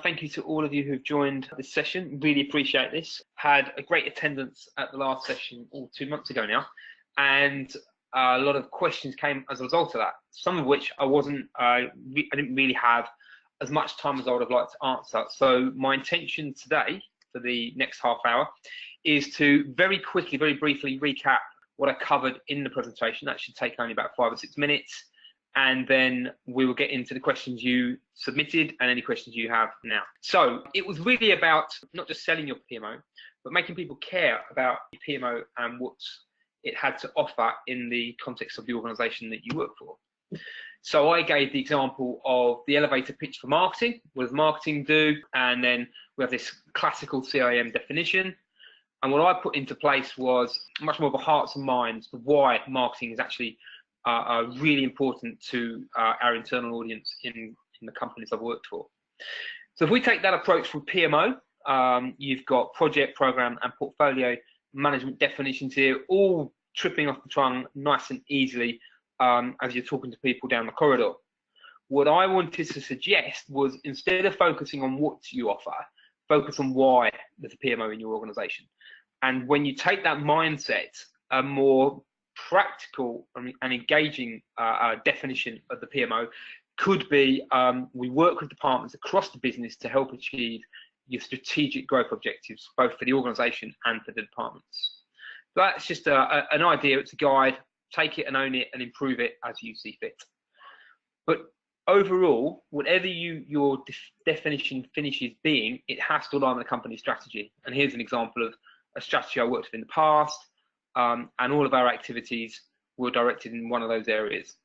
Thank you to all of you who've joined this session. Really appreciate this. Had a great attendance at the last session 2 months ago now, and a lot of questions came as a result of that. Some of which I didn't really have as much time as I would have liked to answer. So my intention today for the next half hour is to very quickly, very briefly recap what I covered in the presentation. That should take only about 5 or 6 minutes. And then we will get into the questions you submitted and any questions you have now. So it was really about not just selling your PMO, but making people care about your PMO and what it had to offer in the context of the organisation that you work for. So I gave the example of the elevator pitch for marketing. What does marketing do? And then we have this classical CIM definition. And what I put into place was much more of a hearts and minds of why marketing is actually are really important to our internal audience in the companies I've worked for. So if we take that approach from PMO, you've got project, program, and portfolio management definitions here, all tripping off the tongue nice and easily as you're talking to people down the corridor. What I wanted to suggest was, instead of focusing on what you offer, focus on why there's a PMO in your organization. And when you take that mindset, a more practical and engaging definition of the PMO could be we work with departments across the business to help achieve your strategic growth objectives, both for the organisation and for the departments. So that's just an idea, it's a guide. Take it and own it and improve it as you see fit. But overall, whatever your definition finishes being, it has to align with the company strategy. And here's an example of a strategy I worked with in the past. And all of our activities were directed in one of those areas.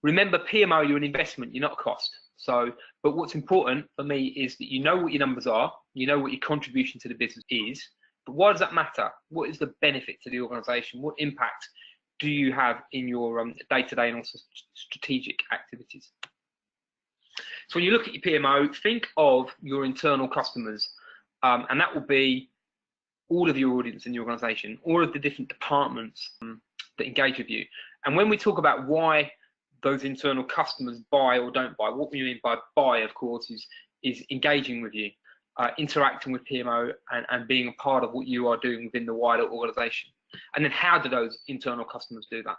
Remember, PMO, you're an investment, you're not a cost. So, but what's important for me is that you know what your numbers are, you know what your contribution to the business is, but why does that matter? What is the benefit to the organisation? What impact do you have in your day-to-day and also strategic activities? So when you look at your PMO, think of your internal customers, and that will be all of your audience in your organisation, all of the different departments that engage with you. And when we talk about why those internal customers buy or don't buy, what we mean by buy, of course, is engaging with you, interacting with PMO and being a part of what you are doing within the wider organisation. And then how do those internal customers do that?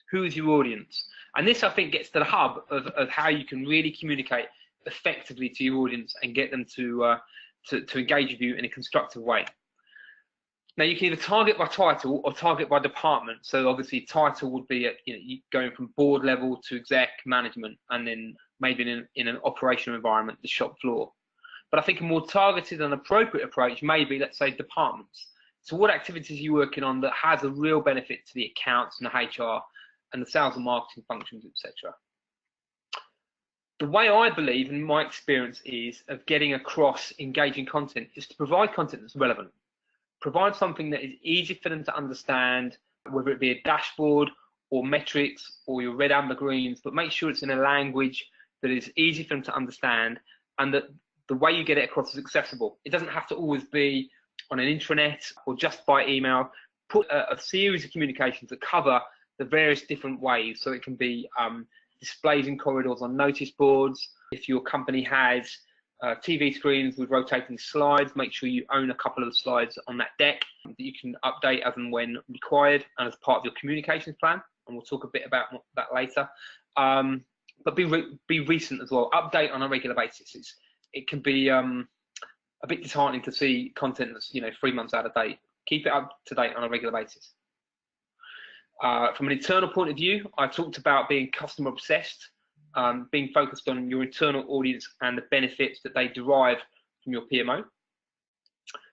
Who is your audience? And this, I think, gets to the hub of how you can really communicate effectively to your audience and get them to engage with you in a constructive way. Now, you can either target by title or target by department. So obviously title would be you going from board level to exec management, and then maybe in an operational environment, the shop floor. But I think a more targeted and appropriate approach may be, let's say, departments. So what activities are you working on that has a real benefit to the accounts and the HR and the sales and marketing functions, etc. The way I believe, in my experience, is of getting across engaging content is to provide content that's relevant. Provide something that is easy for them to understand, whether it be a dashboard or metrics or your red, amber, greens, but make sure it's in a language that is easy for them to understand and that the way you get it across is accessible. It doesn't have to always be on an intranet or just by email. Put a series of communications that cover the various different ways, so it can be displays in corridors on notice boards. If your company has TV screens with rotating slides, make sure you own a couple of the slides on that deck that you can update as and when required and as part of your communications plan. And we'll talk a bit about that later. But be recent as well. Update on a regular basis. It can be a bit disheartening to see content that's 3 months out of date. Keep it up to date on a regular basis. From an internal point of view, I talked about being customer obsessed, being focused on your internal audience and the benefits that they derive from your PMO.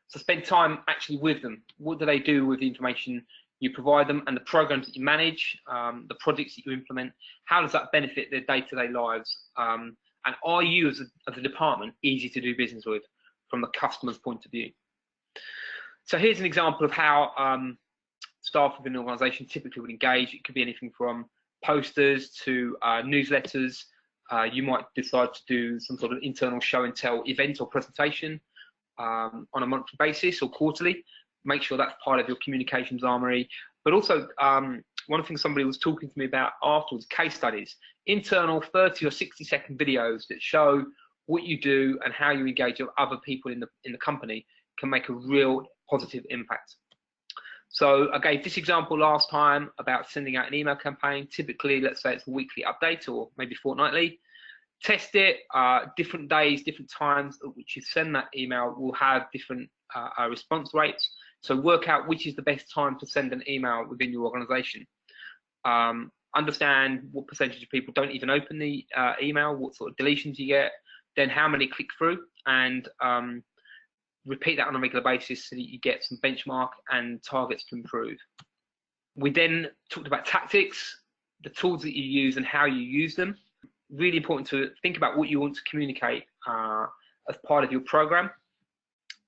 So spend time actually with them. What do they do with the information you provide them and the programs that you manage, the projects that you implement? How does that benefit their day-to-day lives? And are you, as a department, easy to do business with from the customer's point of view? So here's an example of how staff within an organisation typically would engage. It could be anything from posters to newsletters. You might decide to do some sort of internal show and tell event or presentation on a monthly basis or quarterly. Make sure that's part of your communications armory. But also, one of the things somebody was talking to me about afterwards, case studies, internal 30 or 60-second videos that show what you do and how you engage with other people in the company can make a real positive impact. So I gave this example last time about sending out an email campaign. Typically, let's say it's a weekly update or maybe fortnightly. Test it. Different days, different times at which you send that email will have different response rates. So work out which is the best time to send an email within your organization. Understand what percentage of people don't even open the email, what sort of deletions you get, then how many click through, and repeat that on a regular basis so that you get some benchmark and targets to improve. We then talked about tactics, the tools that you use and how you use them. Really important to think about what you want to communicate as part of your program,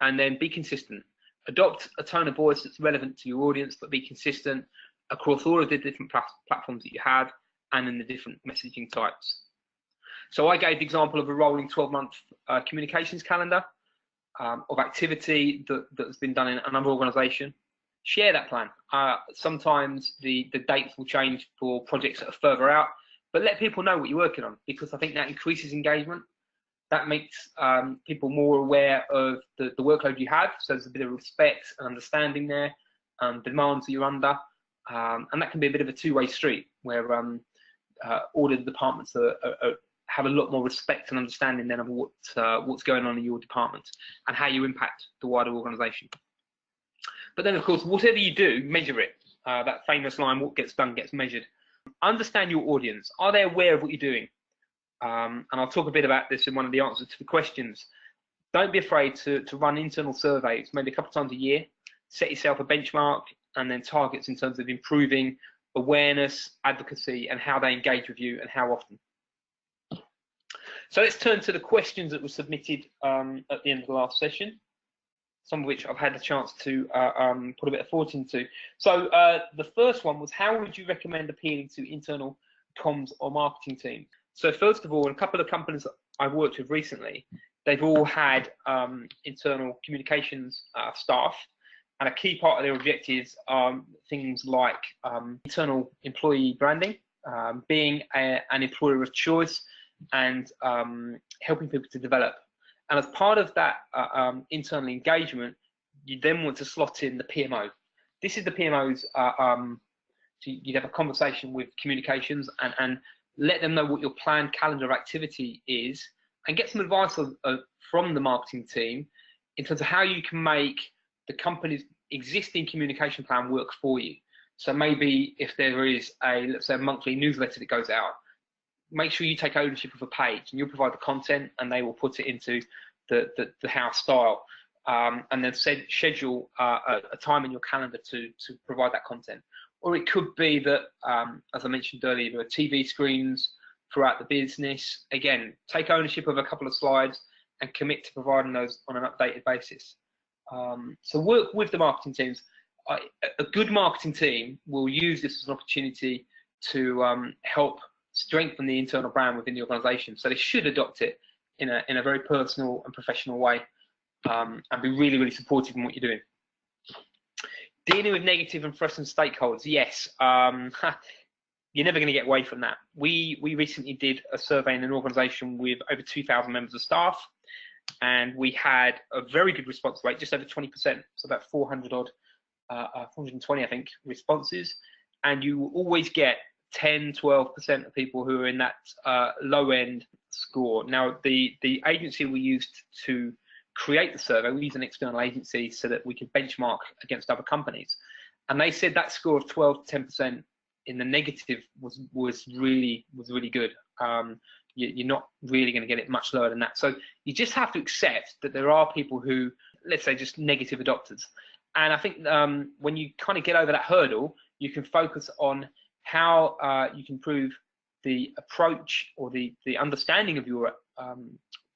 and then be consistent. Adopt a tone of voice that's relevant to your audience, but be consistent across all of the different platforms that you have and in the different messaging types. So I gave the example of a rolling 12-month communications calendar of activity that's been done in another organisation. Share that plan. Sometimes the dates will change for projects that are further out, but let people know what you're working on, because I think that increases engagement. That makes people more aware of the workload you have, so there's a bit of respect and understanding there, demands that you're under, and that can be a bit of a two-way street where all of the departments have a lot more respect and understanding then of what's going on in your department and how you impact the wider organisation. But then, of course, whatever you do, measure it. That famous line, what gets done gets measured. Understand your audience. Are they aware of what you're doing? And I'll talk a bit about this in one of the answers to the questions. Don't be afraid to run internal surveys, maybe a couple of times a year. Set yourself a benchmark and then targets in terms of improving awareness, advocacy, and how they engage with you and how often. So let's turn to the questions that were submitted at the end of the last session, some of which I've had the chance to put a bit of thought into. So the first one was, how would you recommend appealing to internal comms or marketing teams? So first of all, a couple of companies that I've worked with recently, they've all had internal communications staff, and a key part of their objectives are things like internal employee branding, being an employer of choice, and helping people to develop. And as part of that internal engagement, you then want to slot in the PMO. This is the PMO's, so you'd have a conversation with communications and let them know what your planned calendar of activity is, and get some advice from the marketing team in terms of how you can make the company's existing communication plan work for you. So maybe if there is let's say a monthly newsletter that goes out, make sure you take ownership of a page and you'll provide the content and they will put it into the house style, and then schedule a time in your calendar to provide that content. Or it could be that, as I mentioned earlier, there are TV screens throughout the business. Again, take ownership of a couple of slides and commit to providing those on an updated basis. So work with the marketing teams. A good marketing team will use this as an opportunity to help strengthen the internal brand within the organisation. So they should adopt it in a very personal and professional way, and be really, really supportive in what you're doing. Dealing with negative and threatened stakeholders, yes, you're never going to get away from that. We recently did a survey in an organisation with over 2,000 members of staff, and we had a very good response rate, just over 20%, so about 400 odd, 420 I think responses, and you will always get 10–12% of people who are in that low end score. Now the agency we used to create the survey, we used an external agency so that we could benchmark against other companies, and they said that score of 12–10% in the negative was really good. You're not really going to get it much lower than that. So you just have to accept that there are people who, let's say, just negative adopters. And I think when you kind of get over that hurdle, you can focus on how you can improve the approach or the understanding of your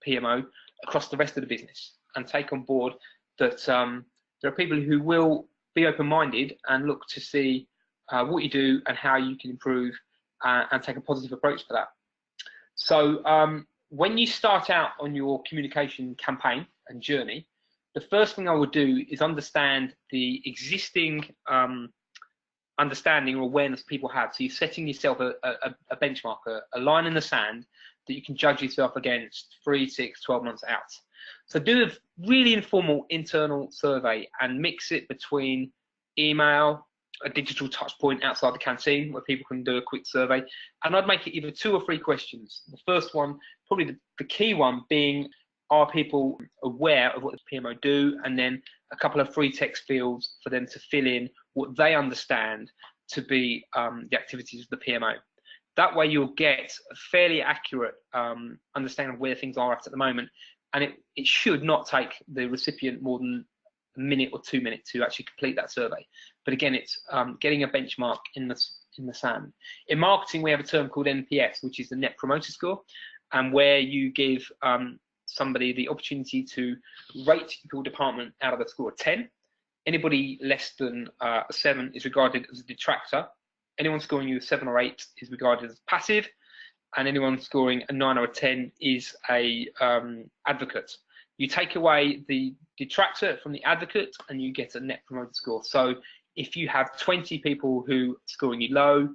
PMO across the rest of the business, and take on board that there are people who will be open-minded and look to see what you do and how you can improve, and take a positive approach to that. So when you start out on your communication campaign and journey, the first thing I would do is understand the existing understanding or awareness people have. So you're setting yourself a benchmark, a line in the sand that you can judge yourself against 3, 6, 12 months out. So do a really informal internal survey and mix it between email, a digital touch point outside the canteen where people can do a quick survey, and I'd make it either 2 or 3 questions. The first one, probably the key one, being, are people aware of what the PMO do, and then a couple of free text fields for them to fill in what they understand to be the activities of the PMO. That way you'll get a fairly accurate understanding of where things are at the moment, and it should not take the recipient more than a minute or 2 minutes to actually complete that survey. But again, it's getting a benchmark in the sand. In marketing, we have a term called NPS, which is the Net Promoter Score, and where you give somebody the opportunity to rate your department out of a score of 10. Anybody less than a 7 is regarded as a detractor. Anyone scoring you a 7 or 8 is regarded as passive, and anyone scoring a 9 or a 10 is a advocate. You take away the detractor from the advocate and you get a Net Promoter Score. So if you have 20 people who are scoring you low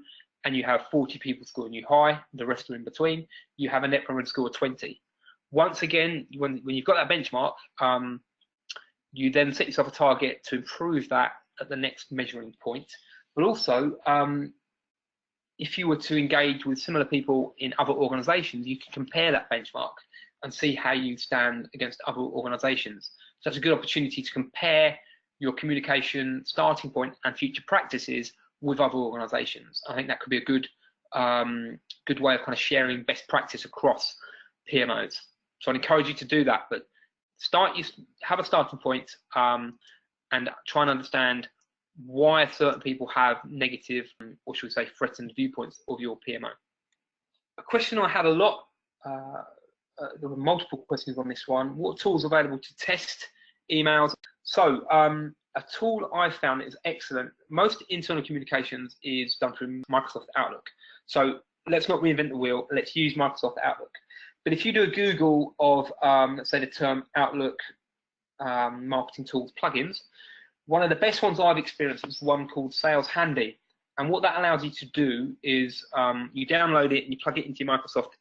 and you have 40 people scoring you high, the rest are in between, you have a Net Promoter Score of 20. Once again, when you've got that benchmark, you then set yourself a target to improve that at the next measuring point. But also, if you were to engage with similar people in other organisations, you can compare that benchmark and see how you stand against other organisations. So that's a good opportunity to compare your communication starting point and future practices with other organisations. I think that could be a good way of kind of sharing best practice across PMOs. So I'd encourage you to do that, but have a starting point and try and understand why certain people have negative, or should we say threatened viewpoints of your PMO. A question I had a lot, there were multiple questions on this one. What tools are available to test emails? So a tool I found that is excellent. Most internal communications is done through Microsoft Outlook. So let's not reinvent the wheel. Let's use Microsoft Outlook. But if you do a Google of, let's say, the term Outlook marketing tools plugins, one of the best ones I've experienced is one called Sales Handy. And what that allows you to do is you download it and you plug it into your Microsoft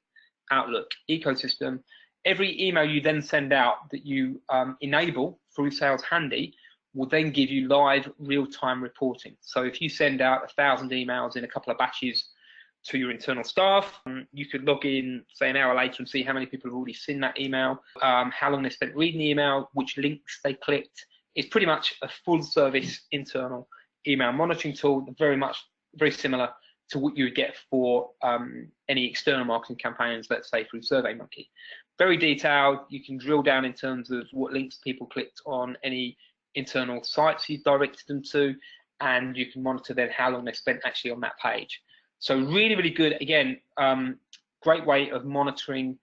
Outlook ecosystem. Every email you then send out that you enable through Sales Handy will then give you live real-time reporting. So if you send out 1,000 emails in a couple of batches to your internal staff, you could log in, say, an hour later and see how many people have already seen that email, how long they spent reading the email, which links they clicked. It's pretty much a full-service internal email monitoring tool, very similar to what you would get for any external marketing campaigns, let's say through SurveyMonkey. Very detailed. You can drill down in terms of what links people clicked on any internal sites you've directed them to, and you can monitor then how long they spent actually on that page. So really, really good. Again, great way of monitoring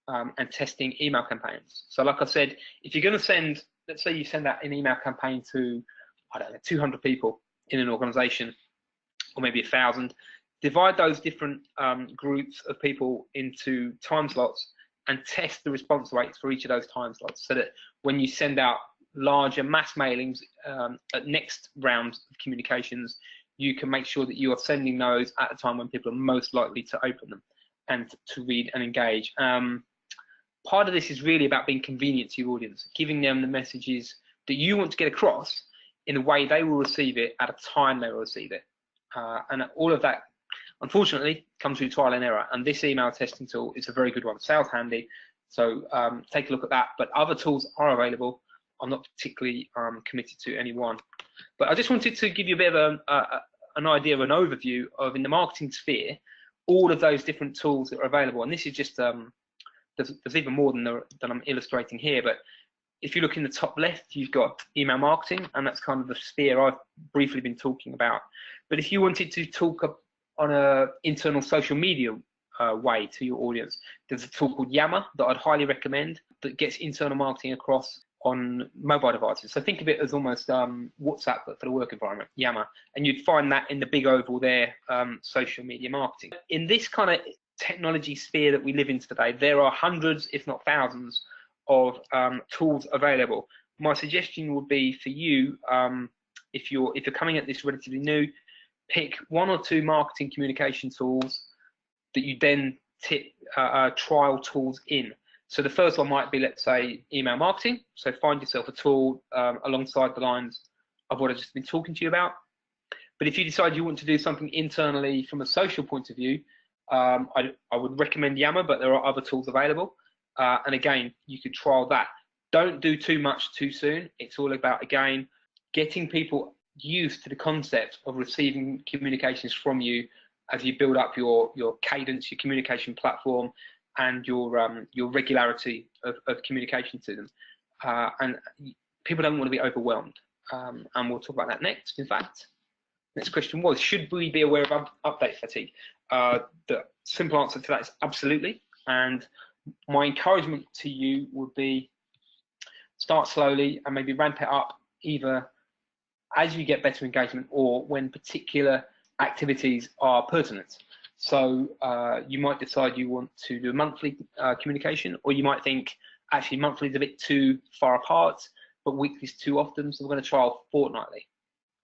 and testing email campaigns. So like I said, if you're going to send, let's say you send out an email campaign to, I don't know, 200 people in an organization, or maybe 1,000, divide those different groups of people into time slots and test the response rates for each of those time slots, so that when you send out larger mass mailings at next round of communications, you can make sure that you are sending those at a time when people are most likely to open them and to read and engage. Part of this is really about being convenient to your audience, giving them the messages that you want to get across in a way they will receive it at a time they will receive it. And all of that, unfortunately, comes through trial and error. And this email testing tool is a very good one. Sales Handy. So take a look at that. But other tools are available. I'm not particularly committed to any one. But I just wanted to give you a bit of an idea, an overview of, in the marketing sphere, all of those different tools that are available. And this is just, there's even more than I'm illustrating here. But if you look in the top left, you've got email marketing, and that's kind of the sphere I've briefly been talking about. But if you wanted to talk on an internal social media way to your audience, there's a tool called Yammer that I'd highly recommend that gets internal marketing across on mobile devices. So think of it as almost WhatsApp, but for the work environment, Yammer. And you'd find that in the big oval there, social media marketing. In this kind of technology sphere that we live in today, there are hundreds, if not thousands, of tools available. My suggestion would be for you, if you're coming at this relatively new, pick 1 or 2 marketing communication tools that you then trial tools in. So the first one might be, let's say, email marketing. So find yourself a tool alongside the lines of what I've just been talking to you about. But if you decide you want to do something internally from a social point of view, I would recommend Yammer, but there are other tools available. And again, you could trial that. Don't do too much too soon. It's all about, again, getting people used to the concept of receiving communications from you as you build up your cadence, your communication platform, and your regularity of communication to them. And people don't want to be overwhelmed. And we'll talk about that next, in fact. Next question was, should we be aware of update fatigue? The simple answer to that is absolutely. And my encouragement to you would be start slowly and maybe ramp it up either as you get better engagement or when particular activities are pertinent. So you might decide you want to do a monthly communication, or you might think actually monthly is a bit too far apart, but weekly is too often, so we're going to trial fortnightly.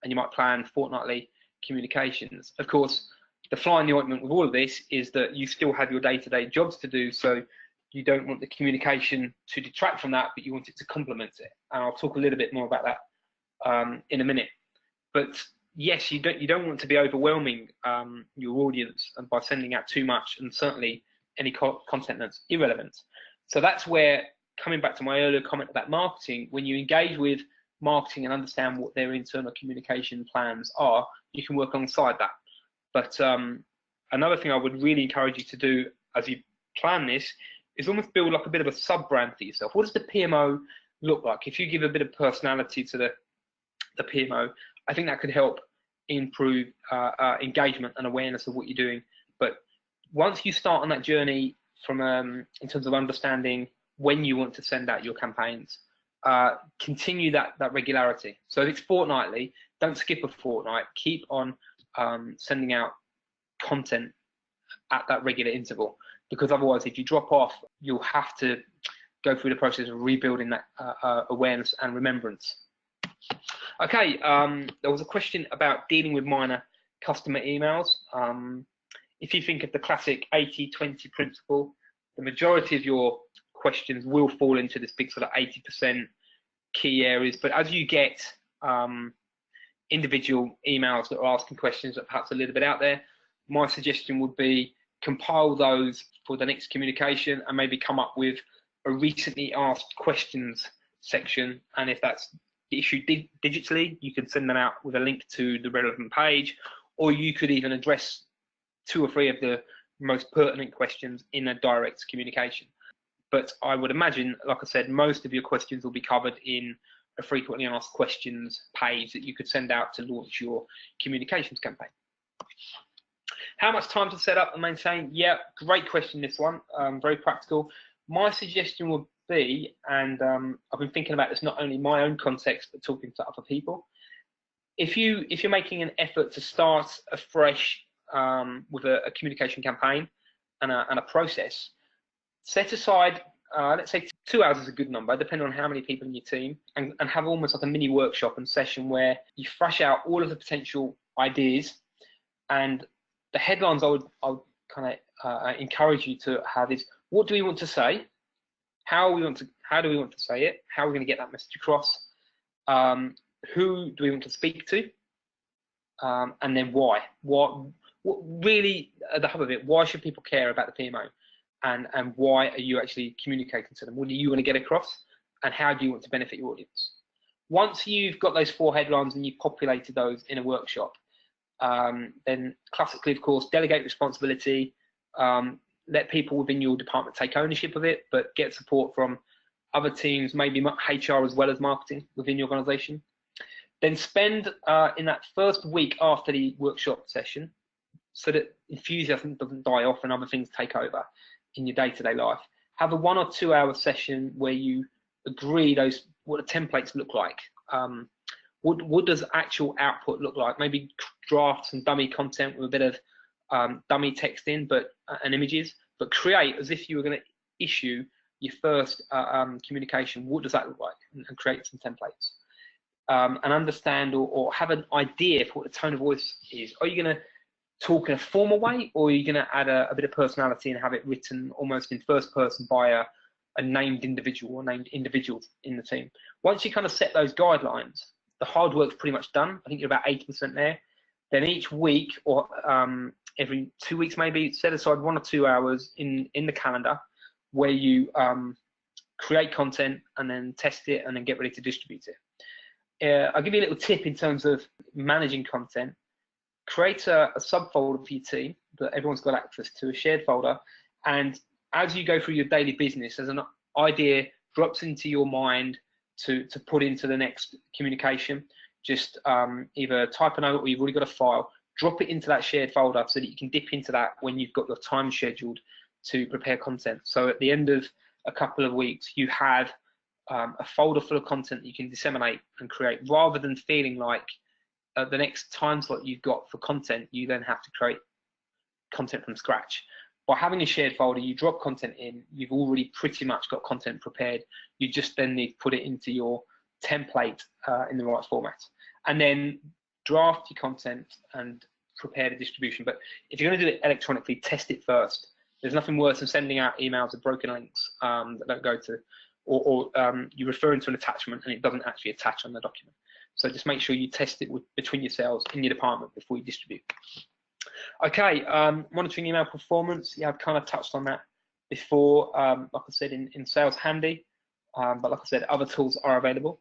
And you might plan fortnightly communications. Of course, the fly in the ointment with all of this is that you still have your day-to-day jobs to do, so you don't want the communication to detract from that, but you want it to complement it. And I'll talk a little bit more about that in a minute. But yes, you don't want to be overwhelming your audience and by sending out too much, and certainly any content that's irrelevant. So that's where, coming back to my earlier comment about marketing, when you engage with marketing and understand what their internal communication plans are, you can work alongside that. But another thing I would really encourage you to do as you plan this is almost build like a bit of a sub-brand for yourself. What does the PMO look like? If you give a bit of personality to the PMO, I think that could help improve engagement and awareness of what you're doing. But once you start on that journey from in terms of understanding when you want to send out your campaigns, continue that regularity. So if it's fortnightly, don't skip a fortnight. Keep on sending out content at that regular interval, because otherwise, if you drop off, you'll have to go through the process of rebuilding that awareness and remembrance. Okay, there was a question about dealing with minor customer emails. If you think of the classic 80-20 principle, the majority of your questions will fall into this big sort of 80% key areas. But as you get individual emails that are asking questions that are perhaps a little bit out there, my suggestion would be compile those for the next communication and maybe come up with a recently asked questions section. And if that's issued digitally, you can send them out with a link to the relevant page, or you could even address 2 or 3 of the most pertinent questions in a direct communication. But I would imagine, like I said, most of your questions will be covered in a frequently asked questions page that you could send out to launch your communications campaign. How much time to set up and maintain? Yeah, great question, this one, very practical. My suggestion would be, and I've been thinking about this not only in my own context, but talking to other people. If you're making an effort to start afresh with a communication campaign and a process, set aside, let's say 2 hours is a good number, depending on how many people in your team, and have almost like a mini workshop and session where you thrash out all of the potential ideas. And the headlines I would kind of encourage you to have is, what do we want to say? How do we want to say it? How are we going to get that message across? Who do we want to speak to? And then why? What really at the hub of it? Why should people care about the PMO? And why are you actually communicating to them? What do you want to get across? And how do you want to benefit your audience? Once you've got those 4 headlines and you've populated those in a workshop, then classically, of course, delegate responsibility. Let people within your department take ownership of it, but get support from other teams, maybe HR as well as marketing within your organisation. Then spend in that first week after the workshop session, so that enthusiasm doesn't die off and other things take over in your day-to-day life. Have a 1 or 2 hour session where you agree what the templates look like. What does actual output look like? Maybe draft some dummy content with a bit of dummy text in, and images, but create as if you were going to issue your first communication. What does that look like? And create some templates. And understand or have an idea for what the tone of voice is. Are you going to talk in a formal way, or are you going to add a bit of personality and have it written almost in first person by a named individual or named individuals in the team? Once you kind of set those guidelines, the hard work's pretty much done. I think you're about 80% there. Then each week or every 2 weeks maybe, set aside 1 or 2 hours in the calendar where you create content and then test it and then get ready to distribute it. I'll give you a little tip in terms of managing content. Create a subfolder for your team that everyone's got access to, a shared folder, and as you go through your daily business, as an idea drops into your mind to put into the next communication, just either type a note or you've already got a file, drop it into that shared folder so that you can dip into that when you've got your time scheduled to prepare content. So at the end of a couple of weeks, you have a folder full of content that you can disseminate and create, rather than feeling like the next time slot you've got for content, you then have to create content from scratch. By having a shared folder, you drop content in, you've already pretty much got content prepared. You just then need to put it into your template in the right format, and then draft your content and prepare the distribution. But if you're going to do it electronically, test it first. There's nothing worse than sending out emails with broken links that don't go to, or you refer into an attachment and it doesn't actually attach on the document. So just make sure you test it between yourselves in your department before you distribute. Okay, monitoring email performance. Yeah, I've kind of touched on that before, like I said, in Sales Handy, but like I said, other tools are available.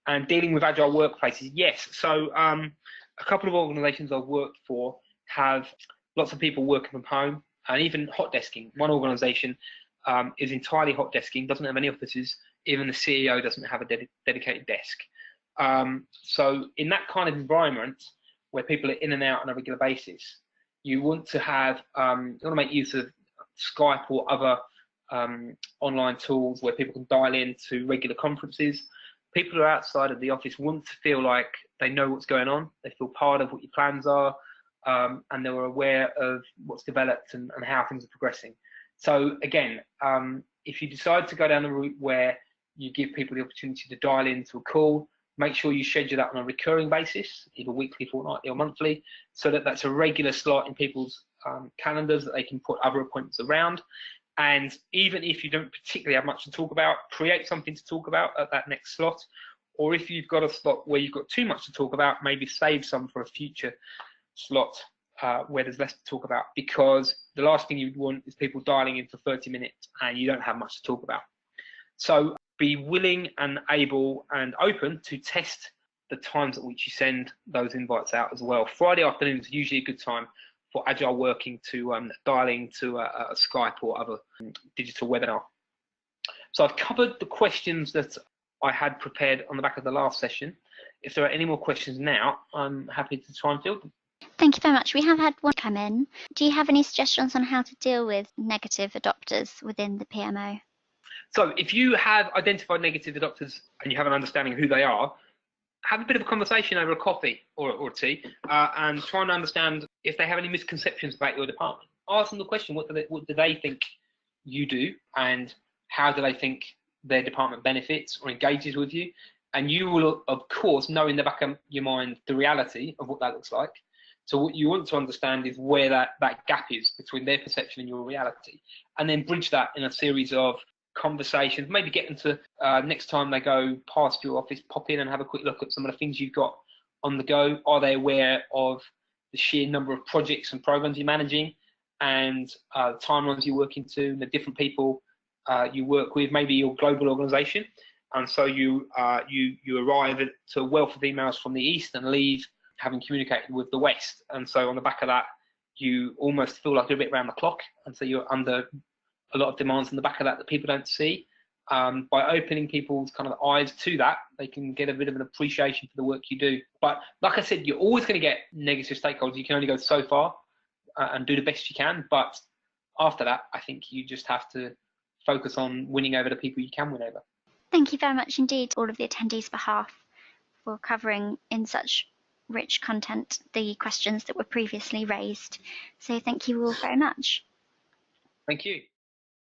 And dealing with agile workplaces, yes. So a couple of organizations I've worked for have lots of people working from home, and even hot desking. One organization is entirely hot desking, doesn't have any offices. Even the CEO doesn't have a dedicated desk. So in that kind of environment where people are in and out on a regular basis, you want to have, you want to make use of Skype or other online tools where people can dial in to regular conferences. People who are outside of the office want to feel like they know what's going on, they feel part of what your plans are, and they're aware of what's developed and how things are progressing. So again, if you decide to go down the route where you give people the opportunity to dial into a call, make sure you schedule that on a recurring basis, either weekly, fortnightly or monthly, so that that's a regular slot in people's calendars that they can put other appointments around. And even if you don't particularly have much to talk about, create something to talk about at that next slot. Or if you've got a slot where you've got too much to talk about, maybe save some for a future slot where there's less to talk about, because the last thing you'd want is people dialing in for 30 minutes and you don't have much to talk about. So be willing and able and open to test the times at which you send those invites out as well. Friday afternoon is usually a good time for agile working to dialing to a Skype or other digital webinar. So I've covered the questions that I had prepared on the back of the last session. If there are any more questions now, I'm happy to try and field them. Thank you very much. We have had one come in. Do you have any suggestions on how to deal with negative adopters within the PMO? So if you have identified negative adopters and you have an understanding of who they are, have a bit of a conversation over a coffee or tea and try and understand if they have any misconceptions about your department. Ask them the question, what do they think you do, and how do they think their department benefits or engages with you? And you will, of course, know in the back of your mind the reality of what that looks like. So what you want to understand is where that gap is between their perception and your reality, and then bridge that in a series of conversations. Maybe get them to next time they go past your office, pop in and have a quick look at some of the things you've got on the go. Are they aware of the sheer number of projects and programs you're managing, and the timelines you're working to, and the different people you work with? Maybe your global organization, and so you arrive to a wealth of emails from the east and leave having communicated with the west, and so on the back of that you almost feel like you're a bit around the clock, and so you're under a lot of demands on the back of that people don't see. By opening people's kind of eyes to that, they can get a bit of an appreciation for the work you do. But like I said, you're always going to get negative stakeholders. You can only go so far and do the best you can, but after that I think you just have to focus on winning over the people you can win over. Thank you very much indeed, all of the attendees' behalf, for covering in such rich content the questions that were previously raised. So thank you all very much. Thank you.